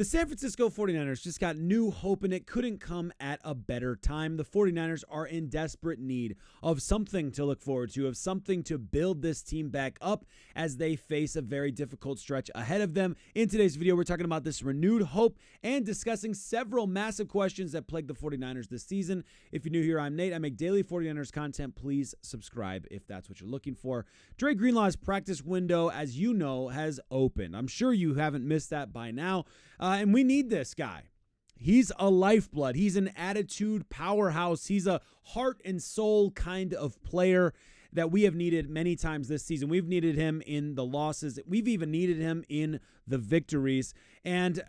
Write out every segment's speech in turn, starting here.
The San Francisco 49ers just got new hope, and it couldn't come at a better time. The 49ers are in desperate need of something to look forward to, of something to build this team back up as they face a very difficult stretch ahead of them. In today's video, we're talking about this renewed hope and discussing several massive questions that plague the 49ers this season. If you're new here, I'm Nate. I make daily 49ers content. Please subscribe if that's what you're looking for. Dre Greenlaw's practice window, as you know, has opened. I'm sure you haven't missed that by now. And we need this guy. He's a lifeblood. He's an attitude powerhouse. He's a heart and soul kind of player that we have needed many times this season. We've needed him in the losses. We've even needed him in the victories. And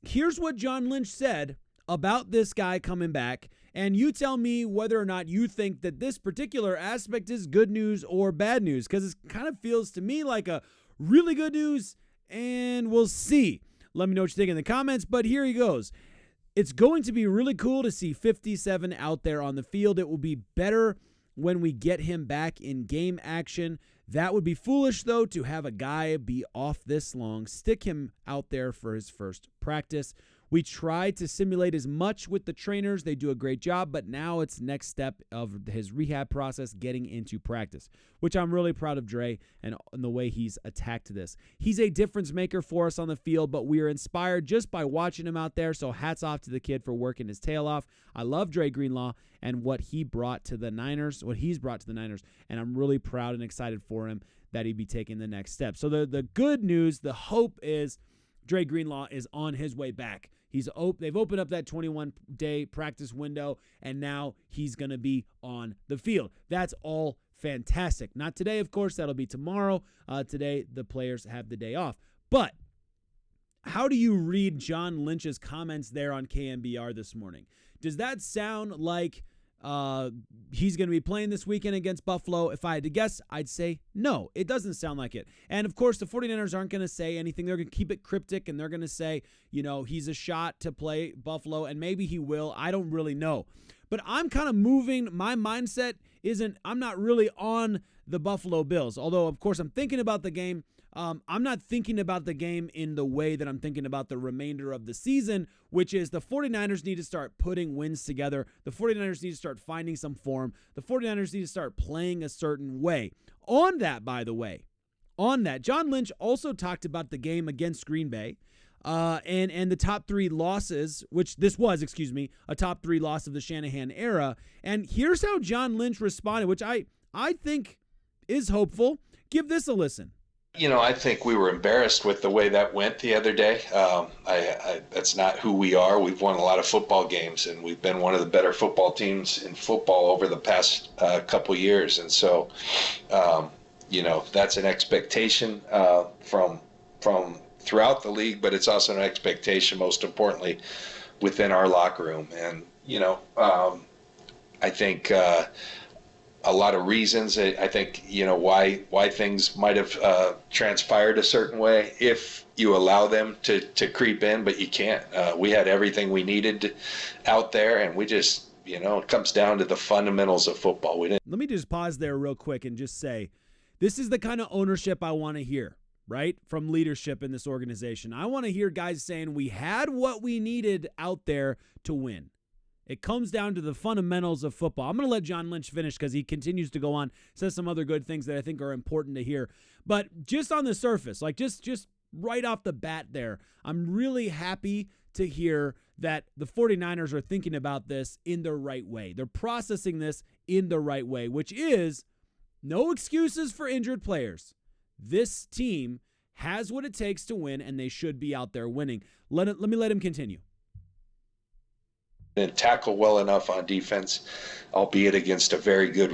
here's what John Lynch said about this guy coming back. And you tell me whether or not you think that this particular aspect is good news or bad news, because it kind of feels to me like a really good news, and we'll see. Let me know what you think in the comments, but here he goes. It's going to be really cool to see 57 out there on the field. It will be better when we get him back in game action. That would be foolish, though, to have a guy be off this long. Stick him out there for his first practice. We try to simulate as much with the trainers. They do a great job, but now it's next step of his rehab process, getting into practice, which I'm really proud of Dre and the way he's attacked this. He's a difference maker for us on the field, but we are inspired just by watching him out there, so hats off to the kid for working his tail off. I love Dre Greenlaw and what he brought to the Niners, what he's brought to the Niners, and I'm really proud and excited for him that he'd be taking the next step. So the good news, the hope is Dre Greenlaw is on his way back. They've opened up that 21-day practice window, and now he's going to be on the field. That's all fantastic. Not today, of course. That'll be tomorrow. Today, the players have the day off. But how do you read John Lynch's comments there on KMBR this morning? Does that sound like he's going to be playing this weekend against Buffalo? If I had to guess, I'd say no. It doesn't sound like it. And, of course, the 49ers aren't going to say anything. They're going to keep it cryptic, and they're going to say, he's a shot to play Buffalo, and maybe he will. I don't really know. But I'm kind of moving. My mindset I'm not really on the Buffalo Bills, although, of course, I'm thinking about the game. I'm not thinking about the game in the way that I'm thinking about the remainder of the season, which is the 49ers need to start putting wins together. The 49ers need to start finding some form. The 49ers need to start playing a certain way. On that, by the way, John Lynch also talked about the game against Green Bay and the top three losses, which this was, a top three loss of the Shanahan era. And here's how John Lynch responded, which I think is hopeful. Give this a listen. I think we were embarrassed with the way that went the other day. That's not who we are. We've won a lot of football games, and we've been one of the better football teams in football over the past couple years. And so, that's an expectation from throughout the league, but it's also an expectation, most importantly, within our locker room. And, I think a lot of reasons. I think, why things might have transpired a certain way if you allow them to creep in, but you can't. We had everything we needed out there, and we just, it comes down to the fundamentals of football. Let me just pause there real quick and just say, this is the kind of ownership I want to hear, right, from leadership in this organization. I want to hear guys saying we had what we needed out there to win. It comes down to the fundamentals of football. I'm going to let John Lynch finish because he continues to go on, says some other good things that I think are important to hear. But just on the surface, like just right off the bat there, I'm really happy to hear that the 49ers are thinking about this in the right way. They're processing this in the right way, which is no excuses for injured players. This team has what it takes to win, and they should be out there winning. Let me let him continue. And tackle well enough on defense, albeit against a very good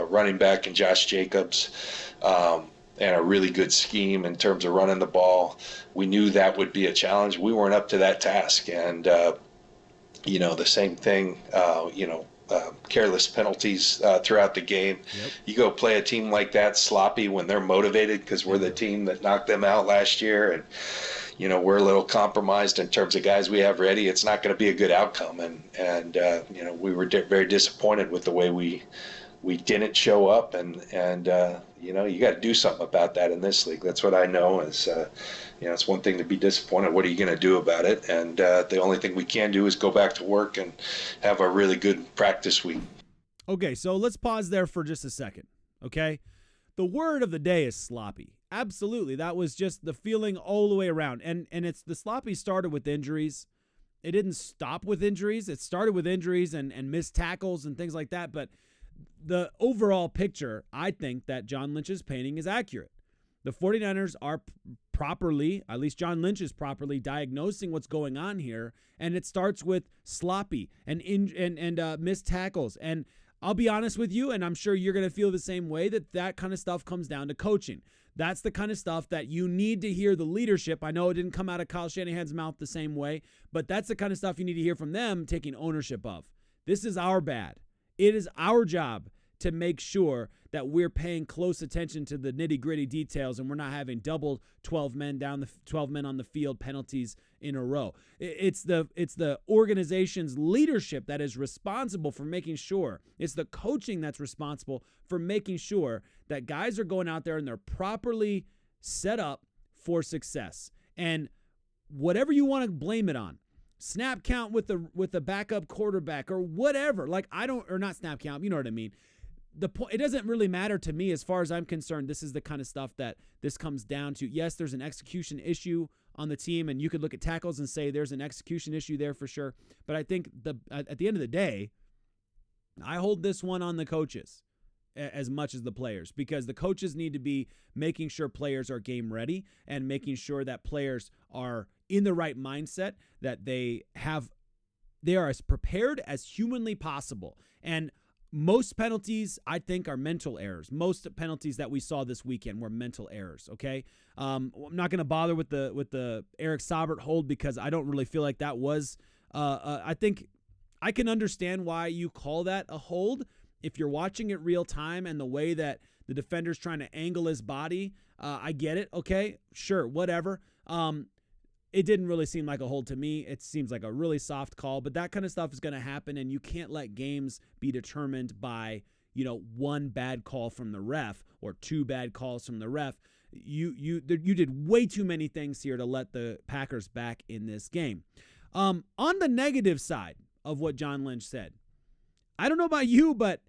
running back in Josh Jacobs, and a really good scheme in terms of running the ball. We knew that would be a challenge. We weren't up to that task. And, the same thing, careless penalties throughout the game. Yep. You go play a team like that sloppy when they're motivated, because we're the team that knocked them out last year, and we're a little compromised in terms of guys we have ready. It's not going to be a good outcome, and we were very disappointed with the way we we didn't show up, and you got to do something about that in this league. That's what I know is, it's one thing to be disappointed. What are you going to do about it? And the only thing we can do is go back to work and have a really good practice week. Okay, so let's pause there for just a second, okay? The word of the day is sloppy. Absolutely. That was just the feeling all the way around. And it's the sloppy started with injuries. It didn't stop with injuries. It started with injuries and missed tackles and things like that. But the overall picture, I think, that John Lynch is painting is accurate. The 49ers are properly, at least John Lynch is properly diagnosing what's going on here. And it starts with sloppy and missed tackles. And I'll be honest with you, and I'm sure you're going to feel the same way, that kind of stuff comes down to coaching. That's the kind of stuff that you need to hear the leadership. I know it didn't come out of Kyle Shanahan's mouth the same way, but that's the kind of stuff you need to hear from them taking ownership of. This is our bad. It is our job to make sure that we're paying close attention to the nitty-gritty details and we're not having double 12 men on the field penalties in a row. It's the organization's leadership that is responsible for making sure. It's the coaching that's responsible for making sure that guys are going out there and they're properly set up for success. And whatever you want to blame it on, snap count with the backup quarterback or whatever, or not snap count, you know what I mean? The point, it doesn't really matter to me as far as I'm concerned. This is the kind of stuff that this comes down to. Yes, there's an execution issue on the team, and you could look at tackles and say there's an execution issue there for sure. But I think at the end of the day, I hold this one on the coaches as much as the players, because the coaches need to be making sure players are game ready and making sure that players are in the right mindset, that they are as prepared as humanly possible. And most penalties, I think, are mental errors. Most penalties that we saw this weekend were mental errors, okay? I'm not going to bother with the Eric Saubert hold because I don't really feel like that was I think I can understand why you call that a hold if you're watching it real time and the way that the defender's trying to angle his body. I get it, okay? Sure, whatever. It didn't really seem like a hold to me. It seems like a really soft call, but that kind of stuff is going to happen, and you can't let games be determined by, one bad call from the ref or two bad calls from the ref. You did way too many things here to let the Packers back in this game. On the negative side of what John Lynch said, I don't know about you, but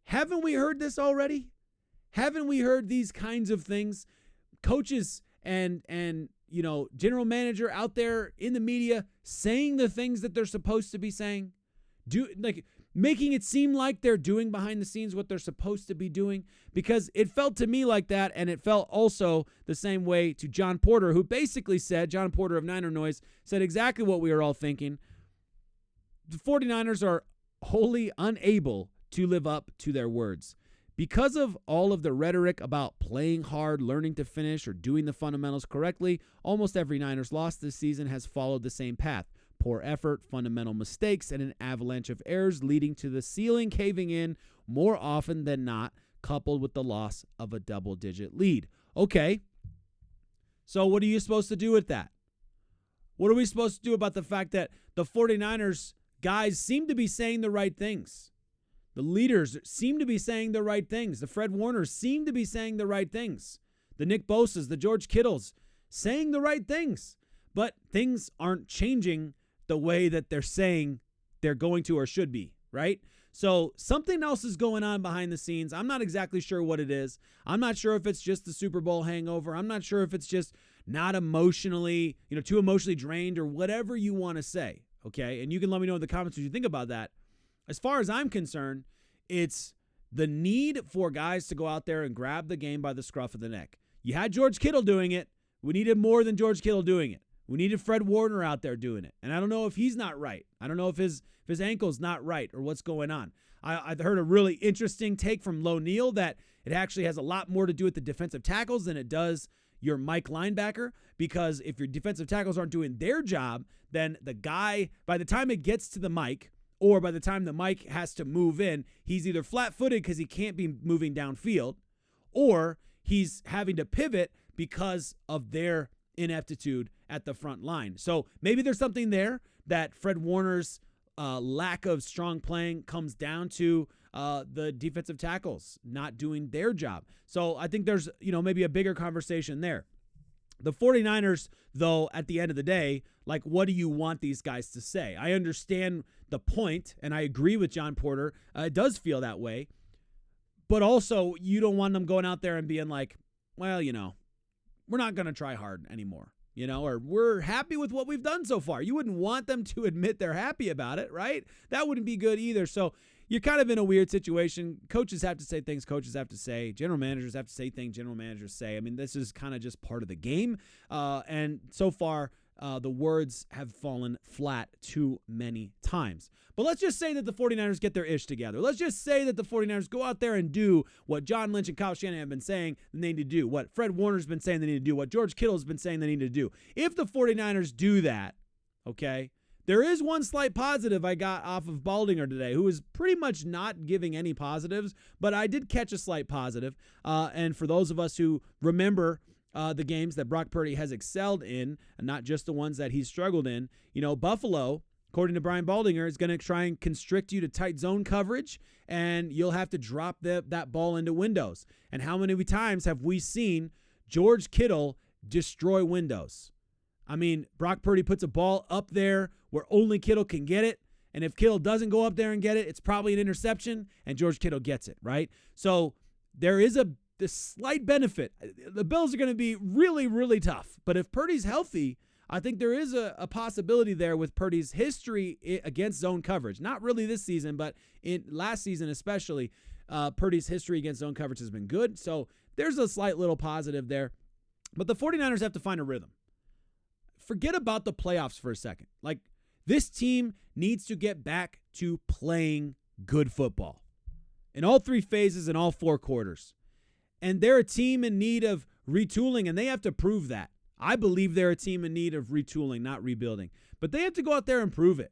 haven't we heard this already? Haven't we heard these kinds of things? Coaches and general manager out there in the media saying the things that they're supposed to be saying, making it seem like they're doing behind the scenes what they're supposed to be doing, because it felt to me like that, and it felt also the same way to John Porter, who basically said, John Porter of Niner Noise, said exactly what we were all thinking. The 49ers are wholly unable to live up to their words. Because of all of the rhetoric about playing hard, learning to finish, or doing the fundamentals correctly, almost every Niners loss this season has followed the same path. Poor effort, fundamental mistakes, and an avalanche of errors leading to the ceiling caving in more often than not, coupled with the loss of a double-digit lead. Okay, so what are you supposed to do with that? What are we supposed to do about the fact that the 49ers guys seem to be saying the right things? The leaders seem to be saying the right things. The Fred Warners seem to be saying the right things. The Nick Bosas, the George Kittles, saying the right things. But things aren't changing the way that they're saying they're going to or should be, right? So something else is going on behind the scenes. I'm not exactly sure what it is. I'm not sure if it's just the Super Bowl hangover. I'm not sure if it's just not emotionally, too emotionally drained or whatever you want to say, okay? And you can let me know in the comments what you think about that. As far as I'm concerned, it's the need for guys to go out there and grab the game by the scruff of the neck. You had George Kittle doing it. We needed more than George Kittle doing it. We needed Fred Warner out there doing it. And I don't know if he's not right. I don't know if his ankle's not right or what's going on. I've heard a really interesting take from Lo Neal that it actually has a lot more to do with the defensive tackles than it does your Mike linebacker, because if your defensive tackles aren't doing their job, then the guy, by the time it gets to the mic, or by the time the mic has to move in, he's either flat-footed because he can't be moving downfield, or he's having to pivot because of their ineptitude at the front line. So maybe there's something there that Fred Warner's lack of strong playing comes down to the defensive tackles not doing their job. So I think there's, maybe a bigger conversation there. The 49ers, though, at the end of the day, like, what do you want these guys to say? I understand the point, and I agree with John Porter. It does feel that way. But also, you don't want them going out there and being like, well, we're not going to try hard anymore, or we're happy with what we've done so far. You wouldn't want them to admit they're happy about it, right? That wouldn't be good either. So you're kind of in a weird situation. Coaches have to say things coaches have to say. General managers have to say things general managers say. I mean, this is kind of just part of the game. And so far, the words have fallen flat too many times. But let's just say that the 49ers get their ish together. Let's just say that the 49ers go out there and do what John Lynch and Kyle Shanahan have been saying they need to do, what Fred Warner's been saying they need to do, what George Kittle's been saying they need to do. If the 49ers do that, okay, there is one slight positive I got off of Baldinger today, who is pretty much not giving any positives, but I did catch a slight positive. And for those of us who remember the games that Brock Purdy has excelled in, and not just the ones that he's struggled in, Buffalo, according to Brian Baldinger, is going to try and constrict you to tight zone coverage, and you'll have to drop that ball into windows. And how many times have we seen George Kittle destroy windows? I mean, Brock Purdy puts a ball up there where only Kittle can get it, and if Kittle doesn't go up there and get it, it's probably an interception, and George Kittle gets it, right? So there is this slight benefit. The Bills are going to be really, really tough, but if Purdy's healthy, I think there is a possibility there with Purdy's history against zone coverage. Not really this season, but in last season especially, Purdy's history against zone coverage has been good, so there's a slight little positive there. But the 49ers have to find a rhythm. Forget about the playoffs for a second. Like, this team needs to get back to playing good football in all three phases and all four quarters. And they're a team in need of retooling, and they have to prove that. I believe they're a team in need of retooling, not rebuilding. But they have to go out there and prove it.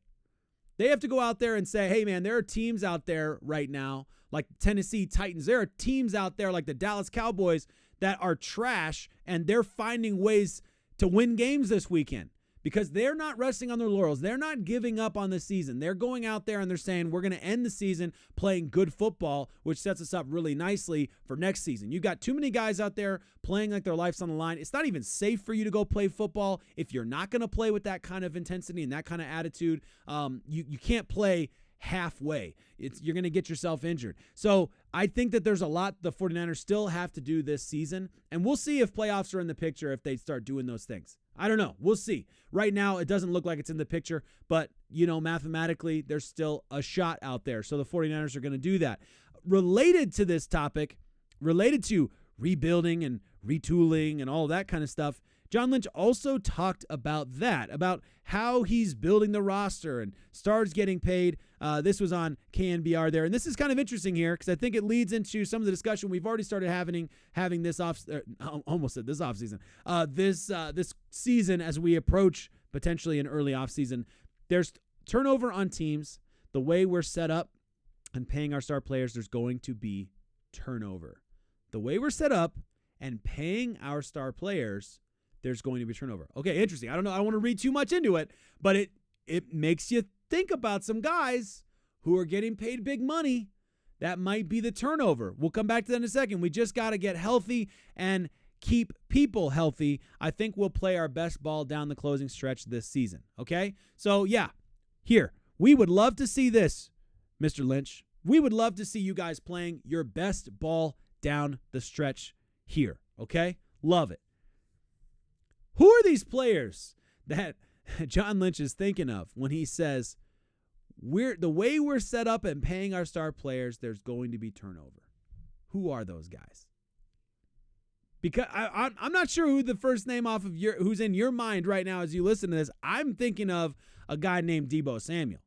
They have to go out there and say, hey, man, there are teams out there right now, like Tennessee Titans. There are teams out there like the Dallas Cowboys that are trash, and they're finding ways to win games this weekend because they're not resting on their laurels. They're not giving up on the season. They're going out there and they're saying, we're going to end the season playing good football, which sets us up really nicely for next season. You've got too many guys out there playing like their life's on the line. It's not even safe for you to go play football if you're not going to play with that kind of intensity and that kind of attitude. You can't play halfway. You're going to get yourself injured. So I think that there's a lot the 49ers still have to do this season, and we'll see if playoffs are in the picture if they start doing those things. I don't know. We'll see. Right now, it doesn't look like it's in the picture, but, mathematically, there's still a shot out there. So the 49ers are going to do that. Related to this topic, related to rebuilding and retooling and all that kind of stuff, John Lynch also talked about that, about how he's building the roster and stars getting paid. This was on KNBR there. And this is kind of interesting here because I think it leads into some of the discussion we've already started having this offseason, this season as we approach potentially an early offseason. There's turnover on teams. The way we're set up and paying our star players, there's going to be turnover. The way we're set up and paying our star players, there's going to be turnover. Okay, interesting. I don't know. I don't want to read too much into it, but it makes you think about some guys who are getting paid big money. That might be the turnover. We'll come back to that in a second. We just got to get healthy and keep people healthy. I think we'll play our best ball down the closing stretch this season. Okay? So, yeah, here. We would love to see this, Mr. Lynch. We would love to see you guys playing your best ball down the stretch here. Okay? Love it. Who are these players that John Lynch is thinking of when he says, the way we're set up and paying our star players, there's going to be turnover? Who are those guys? Because I'm not sure who the first name off of who's in your mind right now as you listen to this. I'm thinking of a guy named Deebo Samuel.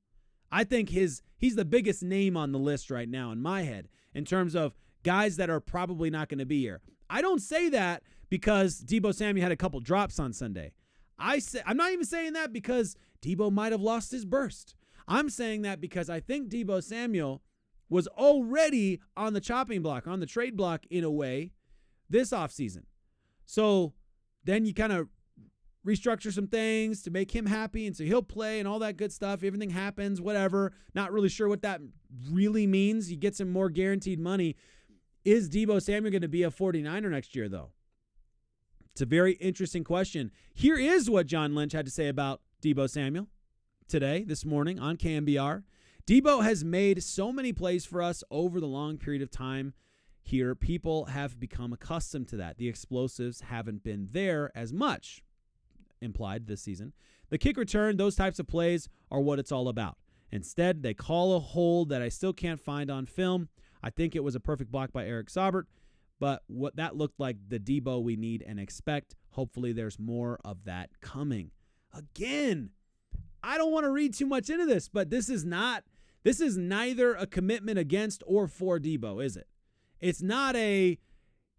I think he's the biggest name on the list right now in my head in terms of guys that are probably not going to be here. I don't say that because Deebo Samuel had a couple drops on Sunday. I'm not even saying that because Deebo might have lost his burst. I'm saying that because I think Deebo Samuel was already on the chopping block, on the trade block in a way, this offseason. So then you kind of restructure some things to make him happy, and so he'll play and all that good stuff. Everything happens, whatever. Not really sure what that really means. He gets some more guaranteed money. Is Deebo Samuel going to be a 49er next year, though? It's a very interesting question. Here is what John Lynch had to say about Deebo Samuel this morning on KMBR. Deebo has made so many plays for us over the long period of time here. People have become accustomed to that. The explosives haven't been there as much, implied this season. The kick return, those types of plays are what it's all about. Instead, they call a hold that I still can't find on film. I think it was a perfect block by Eric Saubert, but what that looked like the Deebo we need and expect. Hopefully there's more of that coming. Again, I don't want to read too much into this, but this is neither a commitment against or for Deebo, is it? It's not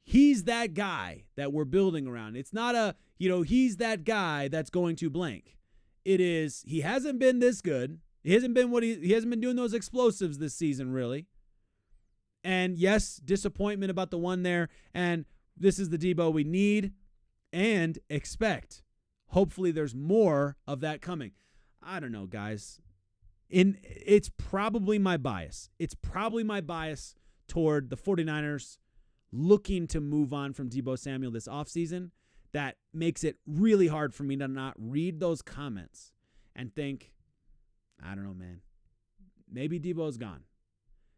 he's that guy that we're building around. It's not he's that guy that's going to blank. It is, he hasn't been this good. He hasn't been doing those explosives this season, really. And yes, disappointment about the one there. And this is the Deebo we need and expect. Hopefully there's more of that coming. I don't know, guys. It's probably my bias. It's probably my bias toward the 49ers looking to move on from Deebo Samuel this offseason that makes it really hard for me to not read those comments and think, I don't know, man. Maybe Deebo's gone.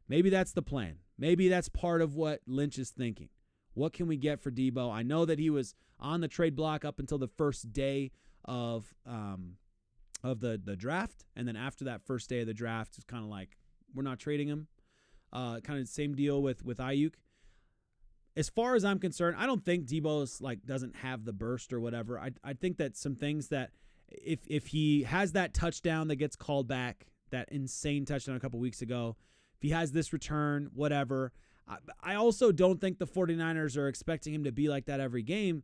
Maybe that's the plan. Maybe that's part of what Lynch is thinking. What can we get for Deebo? I know that he was on the trade block up until the first day of the draft, and then after that first day of the draft, it's kind of like we're not trading him. Kind of the same deal with Aiyuk. As far as I'm concerned, I don't think Deebo's doesn't have the burst or whatever. I think that some things that if he has that touchdown that gets called back, that insane touchdown a couple weeks ago, if he has this return, whatever. I also don't think the 49ers are expecting him to be like that every game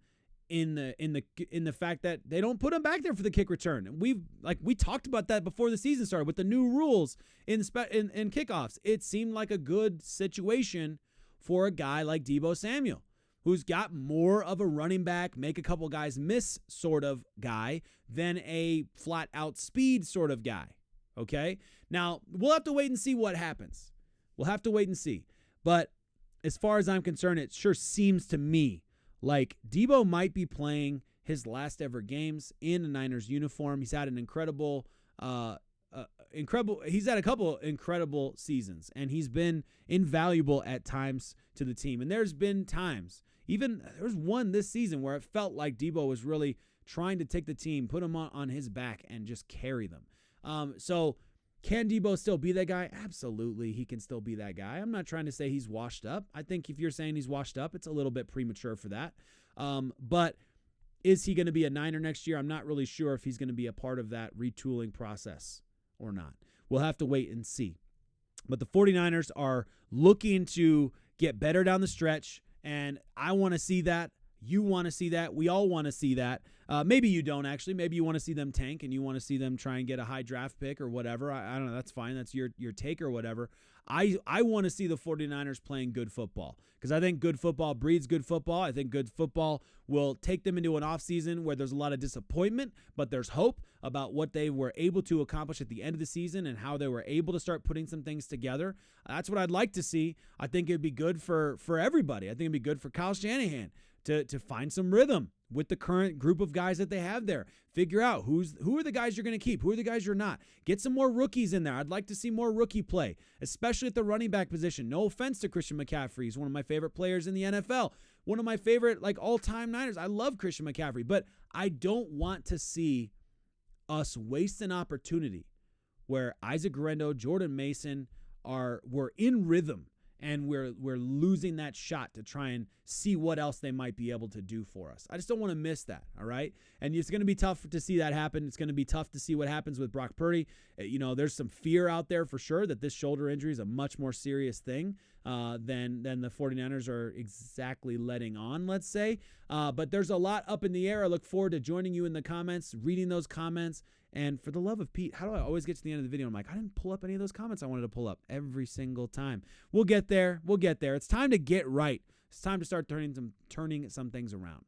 in the fact that they don't put him back there for the kick return. And we talked about that before the season started with the new rules in kickoffs. It seemed like a good situation for a guy like Deebo Samuel, who's got more of a running back, make a couple guys miss sort of guy than a flat out speed sort of guy. Okay? Now, we'll have to wait and see what happens. We'll have to wait and see. But as far as I'm concerned, it sure seems to me like Deebo might be playing his last ever games in a Niners uniform. He's had an incredible, he's had a couple incredible seasons, and he's been invaluable at times to the team. And there's been times, even there's one this season where it felt like Deebo was really trying to take the team, put them on his back, and just carry them. So can Deebo still be that guy? Absolutely, he can still be that guy. I'm not trying to say he's washed up. I think if you're saying he's washed up, it's a little bit premature for that. But is he going to be a Niner next year? I'm not really sure if he's going to be a part of that retooling process or not. We'll have to wait and see. But the 49ers are looking to get better down the stretch, and I want to see that. You want to see that. We all want to see that. Maybe you don't, actually. Maybe you want to see them tank and you want to see them try and get a high draft pick or whatever. I don't know. That's fine. That's your take or whatever. I want to see the 49ers playing good football because I think good football breeds good football. I think good football will take them into an offseason where there's a lot of disappointment, but there's hope about what they were able to accomplish at the end of the season and how they were able to start putting some things together. That's what I'd like to see. I think it'd be good for everybody. I think it'd be good for Kyle Shanahan to find some rhythm with the current group of guys that they have there. Figure out who are the guys you're going to keep, who are the guys you're not. Get some more rookies in there. I'd like to see more rookie play, especially at the running back position. No offense to Christian McCaffrey. He's one of my favorite players in the NFL. One of my favorite all-time Niners. I love Christian McCaffrey, but I don't want to see us waste an opportunity where Isaac Guerrero, Jordan Mason were in rhythm, and we're losing that shot to try and see what else they might be able to do for us. I just don't want to miss that, all right? And it's going to be tough to see that happen. It's going to be tough to see what happens with Brock Purdy. There's some fear out there for sure that this shoulder injury is a much more serious thing than the 49ers are exactly letting on, let's say. But there's a lot up in the air. I look forward to joining you in the comments, reading those comments. And for the love of Pete, how do I always get to the end of the video? I'm like, I didn't pull up any of those comments I wanted to pull up every single time. We'll get there. It's time to get right. It's time to start turning some things around.